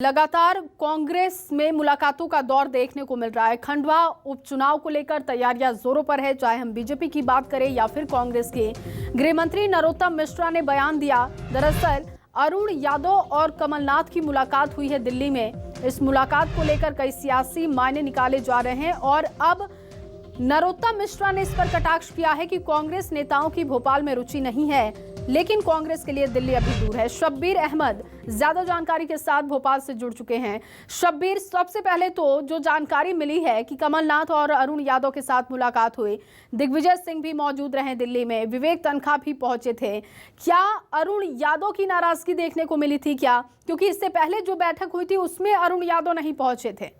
लगातार कांग्रेस में मुलाकातों का दौर देखने को मिल रहा है। खंडवा उपचुनाव को लेकर तैयारियां जोरों पर है, चाहे हम बीजेपी की बात करें या फिर कांग्रेस के। गृह मंत्री नरोत्तम मिश्रा ने बयान दिया। दरअसल अरुण यादव और कमलनाथ की मुलाकात हुई है दिल्ली में। इस मुलाकात को लेकर कई सियासी मायने निकाले जा रहे हैं और अब नरोत्तम मिश्रा ने इस पर कटाक्ष किया है कि कांग्रेस नेताओं की भोपाल में रुचि नहीं है, लेकिन कांग्रेस के लिए दिल्ली अभी दूर है। शब्बीर अहमद ज्यादा जानकारी के साथ भोपाल से जुड़ चुके हैं। शब्बीर, सबसे पहले तो जो जानकारी मिली है कि कमलनाथ और अरुण यादव के साथ मुलाकात हुई, दिग्विजय सिंह भी मौजूद रहे दिल्ली में, विवेक तन्खा भी पहुंचे थे। क्या अरुण यादव की नाराजगी देखने को मिली थी क्या? क्योंकि इससे पहले जो बैठक हुई थी उसमें अरुण यादव नहीं पहुंचे थे।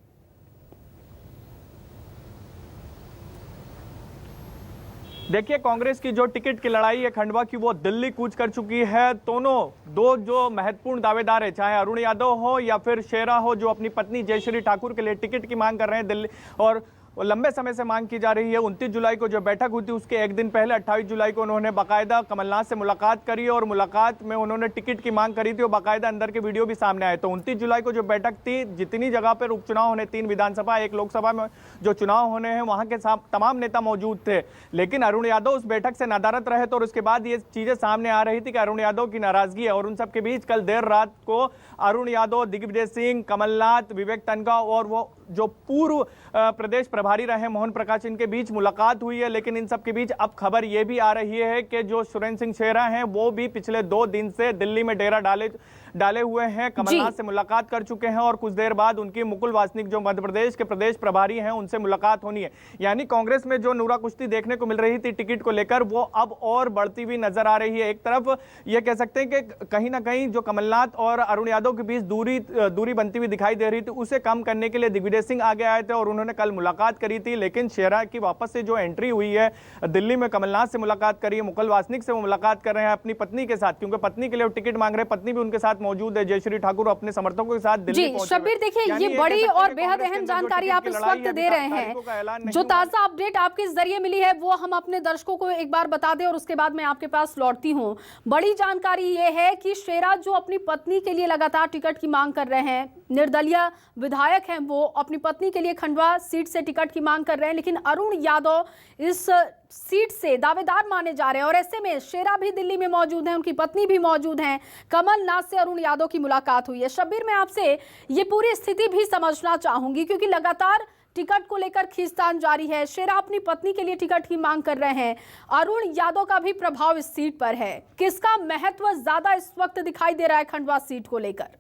देखिए, कांग्रेस की जो टिकट की लड़ाई है खंडवा की, वो दिल्ली कूच कर चुकी है। दो जो महत्वपूर्ण दावेदार है, चाहे अरुण यादव हो या फिर शेरा हो, जो अपनी पत्नी जयश्री ठाकुर के लिए टिकट की मांग कर रहे हैं दिल्ली, और लंबे समय से मांग की जा रही है। 29 जुलाई को जो बैठक हुई थी उसके एक दिन पहले 28 जुलाई को उन्होंने बाकायदा कमलनाथ से मुलाकात करी और मुलाकात में उन्होंने टिकट की मांग करी थी और बाकायदा अंदर के वीडियो भी सामने आए। तो 29 जुलाई को जो बैठक थी, जितनी जगह पर उपचुनाव होने, 3 विधानसभा 1 लोकसभा में जो चुनाव होने हैं, वहां के तमाम नेता मौजूद थे, लेकिन अरुण यादव उस बैठक से नदारद रहे। तो और उसके बाद ये चीजें सामने आ रही थी कि अरुण यादव की नाराजगी है और उन सबके बीच कल देर रात को अरुण यादव, दिग्विजय सिंह, कमलनाथ, विवेक तन्खा और वो जो पूर्व प्रदेश प्रभारी रहे मोहन प्रकाश, इनके बीच मुलाकात हुई है। लेकिन इन सब के बीच अब खबर यह भी आ रही है कि जो सुरेंद्र सिंह शेरा हैं वो भी पिछले 2 दिन से दिल्ली में डेरा डाले हुए हैं। कमलनाथ से मुलाकात कर चुके हैं और कुछ देर बाद उनकी मुकुल वासनिक, जो मध्य प्रदेश के प्रदेश प्रभारी हैं, उनसे मुलाकात होनी है। यानी कांग्रेस में जो नूरा कुश्ती देखने को मिल रही थी टिकट को लेकर, वो अब और बढ़ती हुई नजर आ रही है। एक तरफ ये कह सकते हैं कि कहीं ना कहीं जो कमलनाथ और अरुण यादव के बीच दूरी बनती हुई दिखाई दे रही थी, उसे कम करने के लिए दिग्विजय सिंह आगे आए थे और उन्होंने कल मुलाकात करी थी। लेकिन शेरा की वापस से जो एंट्री हुई है दिल्ली में, कमलनाथ से मुलाकात करी है, मुकुल वासनिक से वो मुलाकात कर रहे हैं अपनी पत्नी के साथ, क्योंकि पत्नी के लिए टिकट मांग रहे हैं। पत्नी भी उनके साथ मौजूद है, जयश्री ठाकुर अपने समर्थकों के साथ दिल्ली पहुंचे। शब्बीर, देखिए, ये बड़ी और बेहद अहम जानकारी आप इस वक्त दे रहे हैं। जो ताजा अपडेट आपके जरिए मिली है वो हम अपने दर्शकों को एक बार बता दें और उसके बाद मैं आपके पास लौटती हूं। बड़ी जानकारी ये है कि शेरा जो अपनी पत्नी के लिए लगातार टिकट की मांग कर रहे हैं, निर्दलीय विधायक हैं, वो अपनी पत्नी के लिए खंडवा सीट से टिकट की मांग कर रहे हैं, लेकिन अरुण यादव इस सीट से दावेदार माने जा रहे हैं और ऐसे में शेरा भी दिल्ली में मौजूद हैं, उनकी पत्नी भी मौजूद हैं। कमलनाथ से अरुण यादव की मुलाकात हुई है। शब्बीर, मैं आपसे ये पूरी स्थिति भी समझना चाहूंगी, क्योंकि लगातार टिकट को लेकर खींचतान जारी है। शेरा अपनी पत्नी के लिए टिकट की मांग कर रहे हैं, अरुण यादव का भी प्रभाव इस सीट पर है। किसका महत्व ज्यादा इस वक्त दिखाई दे रहा है खंडवा सीट को लेकर?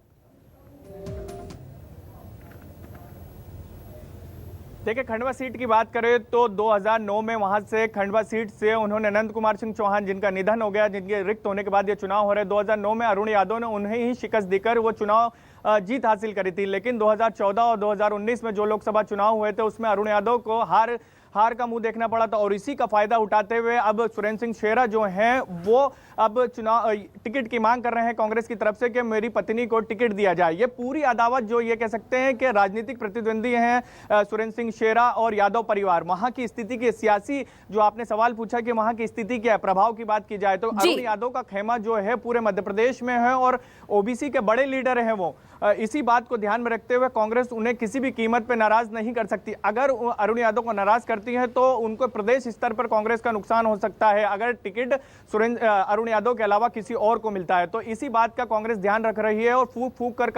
देखिए, खंडवा सीट की बात करें तो 2009 में वहां से खंडवा सीट से उन्होंने अनंत कुमार सिंह चौहान, जिनका निधन हो गया, जिनके रिक्त होने के बाद ये चुनाव हो रहे, 2009 में अरुण यादव ने उन्हें ही शिकस्त देकर वो चुनाव जीत हासिल करी थी। लेकिन 2014 और 2019 में जो लोकसभा चुनाव हुए थे उसमें अरुण यादव को हार का मुंह देखना पड़ा था और इसी का फायदा उठाते हुए अब सुरेंद्र सिंह शेरा जो हैं वो अब चुनाव टिकट की मांग कर रहे हैं कांग्रेस की तरफ से कि मेरी पत्नी को टिकट दिया जाए। ये पूरी अदावत जो ये कह सकते हैं कि राजनीतिक प्रतिद्वंदी हैं सुरेंद्र सिंह शेरा और यादव परिवार। वहां की स्थिति की सियासी, जो आपने सवाल पूछा कि वहां की स्थिति क्या है, प्रभाव की बात की जाए तो अरुण यादव का खेमा जो है पूरे मध्य प्रदेश में है और ओबीसी के बड़े लीडर हैं वो। इसी बात को ध्यान में रखते हुए कांग्रेस उन्हें किसी भी कीमत पर नाराज नहीं कर सकती। अगर अरुण यादव को नाराज करती है तो उनको प्रदेश स्तर पर कांग्रेस का नुकसान हो सकता है अगर टिकट अरुण यादव के अलावा किसी और को मिलता है। तो इसी बात का कांग्रेस ध्यान रख रही है और फूक फूक कर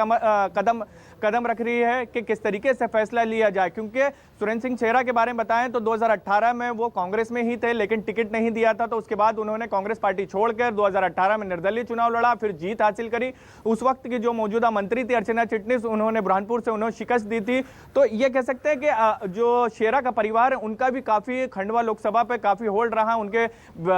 कदम रख रही है कि किस तरीके से फैसला लिया जाए। क्योंकि सुरेंद्र सिंह शेरा के बारे में बताएं तो 2018 में वो कांग्रेस में ही थे, लेकिन टिकट नहीं दिया था। तो उसके बाद उन्होंने कांग्रेस पार्टी छोड़कर 2018 में निर्दलीय चुनाव लड़ा, फिर जीत हासिल करी। उस वक्त की जो मौजूदा मंत्री थी अर्चना चिटनिस, उन्होंने बुरहानपुर से उन्हें शिकस्त दी थी। तो ये कह सकते हैं कि जो शेरा का परिवार है उनका भी काफी खंडवा लोकसभा पे काफी होल्ड रहा। उनके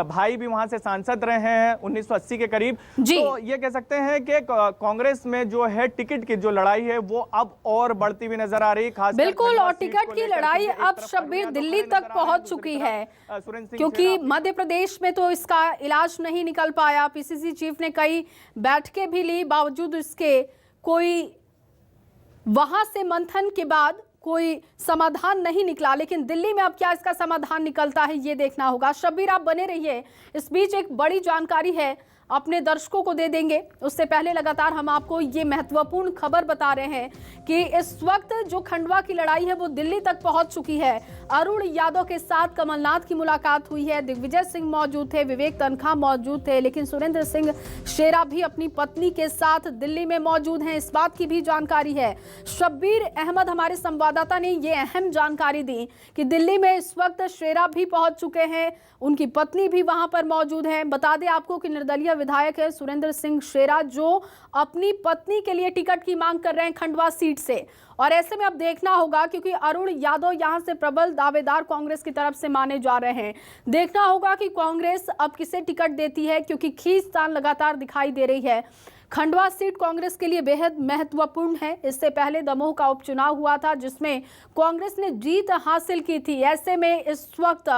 भाई भी वहां से सांसद रहे हैं 1980 के करीब। तो ये कह सकते हैं कि कांग्रेस में जो है टिकट की जो लड़ाई है वो अब और बढ़ती हुई नजर आ रही है, खास बिल्कुल। और टिकट की लड़ाई अब शब्बीर दिल्ली तक पहुंच चुकी है, क्योंकि मध्य प्रदेश में तो इसका इलाज नहीं निकल पाया। पीसीसी चीफ ने कई बैठकें भी ली, बावजूद इसके कोई वहां से मंथन के बाद कोई समाधान नहीं निकला। लेकिन दिल्ली में अब क्या इसका समाधान निकलता है ये देखना होगा। शब्बीर, आप बने रहिए। इस बीच एक बड़ी जानकारी है, अपने दर्शकों को दे देंगे। उससे पहले लगातार हम आपको ये महत्वपूर्ण खबर बता रहे हैं कि इस वक्त जो खंडवा की लड़ाई है वो दिल्ली तक पहुंच चुकी है। अरुण यादव के साथ कमलनाथ की मुलाकात हुई है, दिग्विजय सिंह मौजूद थे, विवेक तनखा मौजूद थे, लेकिन सुरेंद्र सिंह शेरा भी अपनी पत्नी के साथ दिल्ली में मौजूद हैं। इस बात की भी जानकारी है। शब्बीर अहमद हमारे संवाददाता ने ये अहम जानकारी दी कि दिल्ली में इस वक्त शेरा भी पहुंच चुके हैं, उनकी पत्नी भी वहां पर मौजूद है। बता दें आपको कि निर्दलीय विधायक है सुरेंद्र सिंह शेरा, जो अपनी पत्नी के लिए टिकट की मांग कर रहे हैं खंडवा सीट से। और ऐसे में अब देखना होगा, क्योंकि अरुण यादव यहां से प्रबल दावेदार कांग्रेस की तरफ से माने जा रहे हैं। देखना होगा कि कांग्रेस अब किसे टिकट देती है, क्योंकि खींचतान लगातार दिखाई दे रही है। खंडवा सीट कांग्रेस के लिए बेहद महत्वपूर्ण है। इससे पहले दमोह का उपचुनाव हुआ था जिसमें कांग्रेस ने जीत हासिल की थी। ऐसे में इस वक्त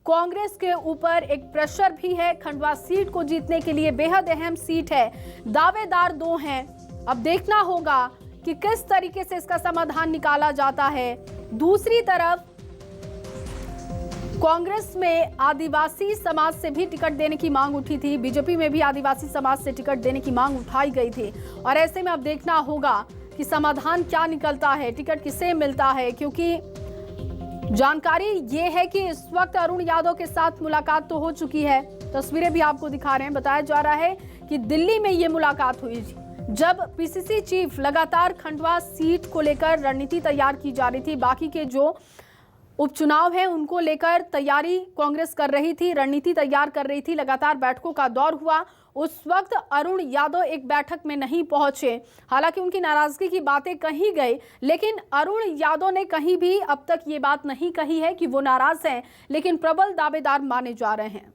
कांग्रेस के ऊपर एक प्रेशर भी है। खंडवा सीट को जीतने के लिए बेहद अहम सीट है, दावेदार दो हैं। अब देखना होगा कि किस तरीके से इसका समाधान निकाला जाता है। दूसरी तरफ कांग्रेस में आदिवासी समाज से भी टिकट देने की मांग उठी थी, बीजेपी में भी आदिवासी समाज से टिकट देने की मांग उठाई गई थी। और ऐसे में अब देखना होगा कि समाधान क्या निकलता है, टिकट किसे मिलता है, क्योंकि जानकारी ये है कि इस वक्त अरुण यादव के साथ मुलाकात तो हो चुकी है। तस्वीरें भी आपको दिखा रहे हैं। बताया जा रहा है कि दिल्ली में ये मुलाकात हुई जब पीसीसी चीफ लगातार खंडवा सीट को लेकर रणनीति तैयार की जा रही थी। बाकी के जो उपचुनाव है उनको लेकर तैयारी कांग्रेस कर रही थी, रणनीति तैयार कर रही थी। लगातार बैठकों का दौर हुआ। उस वक्त अरुण यादव एक बैठक में नहीं पहुंचे। हालांकि उनकी नाराजगी की बातें कही गई, लेकिन अरुण यादव ने कहीं भी अब तक ये बात नहीं कही है कि वो नाराज हैं, लेकिन प्रबल दावेदार माने जा रहे हैं।